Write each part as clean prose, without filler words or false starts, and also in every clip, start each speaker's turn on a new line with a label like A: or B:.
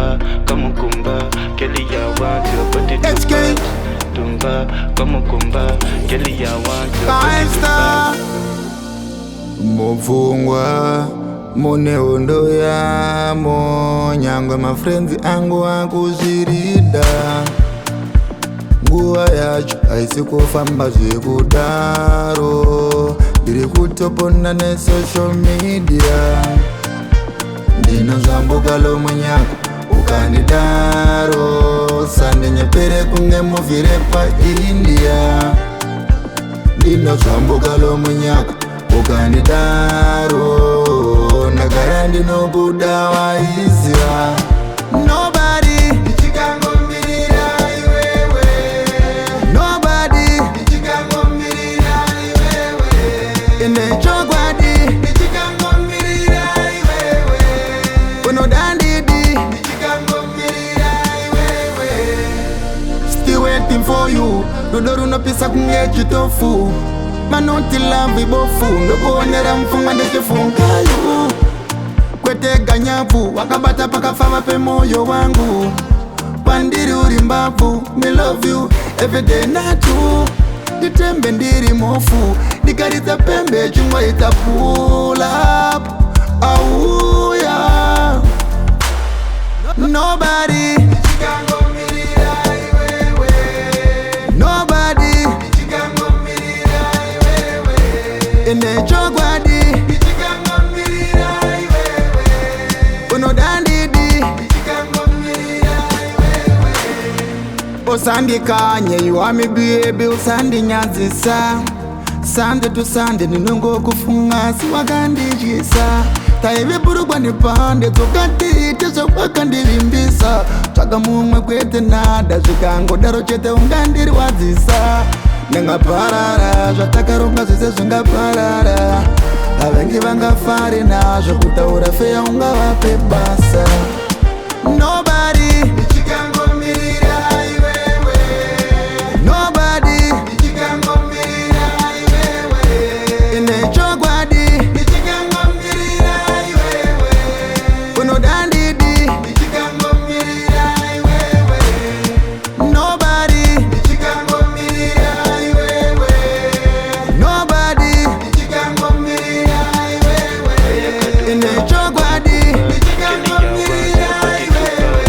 A: Dumba, come kumba, Kelly, I want your body to bad. Dumba, come kumba, Kelly, I want your body to bad.
B: Mufungwa mune hondo yamo, nyangwe mafriends angu akuzvirida. Nguva yacho haisi kufamba zvekudaro, ndiri kutopona nesocial media. Ndinozvambuka lomunyaka ukandidaro, sandinyepere kunge muvhire paIndia. Ndinozvambuka lomunyaka ukandidaro, ndagara ndinobuda waiziva. Nobody ndichikangomirira iwewe, nobody ndichikangomirira iwewe, ine chokwadi ndichikangomirira iwewe, unoda ndidi ndichikangomirira iwewe. Still waiting for you, rudo runopisa kunge chitofu. Manoti love ibofu, ndokuonera mfunga ndechifungayo. Kwete ganyavu, wakabata pakafama pe moyo wangu. Pandiri uri mbavu, me love you, everyday natu. Ditembe ndiri mofu, dikarita pembe chungwa ita pull up. Oh yeah. Nobody ine chokwadi ndichikangomirira iwewe, unoda ndidi ndichikangomirira iwewe. Usandikanye you are my baby, usandinyadzisa. Sande to sande ndinongokufunga siwakandidyisa. Taivepurukwa ndipande tokatiite zvakwakandivimbisa. Tsvaga mumwe kwete nada, zvikangodaro chete ungandirwadzisa. Ndingaparara zvatakarongwa zvese zvingaparara, havengi vangafari nazvo kutaura feya ungavape basa. Nobody ndichikangomirira iwewe, nobody ndichikangomirira iwewe, ine chokwadi ndichikangomirira iwewe, unoda ndidi ndichikangomirira iwewe. Nobody ndichikangomirira iwewe, nobody ndichikangomirira iwewe, ine chokwadi ndichikangomirira iwewe,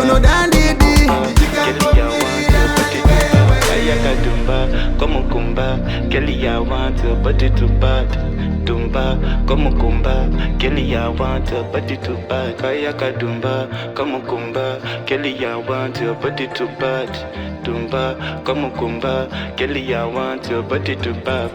B: unoda ndidi ndichikangomirira iwewe.
A: Dumba, come kumba, Kelly, I want your body to bad. Dumba, come kumba, Kelly, I want your body to bad. Kayaka dumba, come kumba, Kelly, I want your body to bad. Dumba, come kumba, Kelly, I want your body to bad.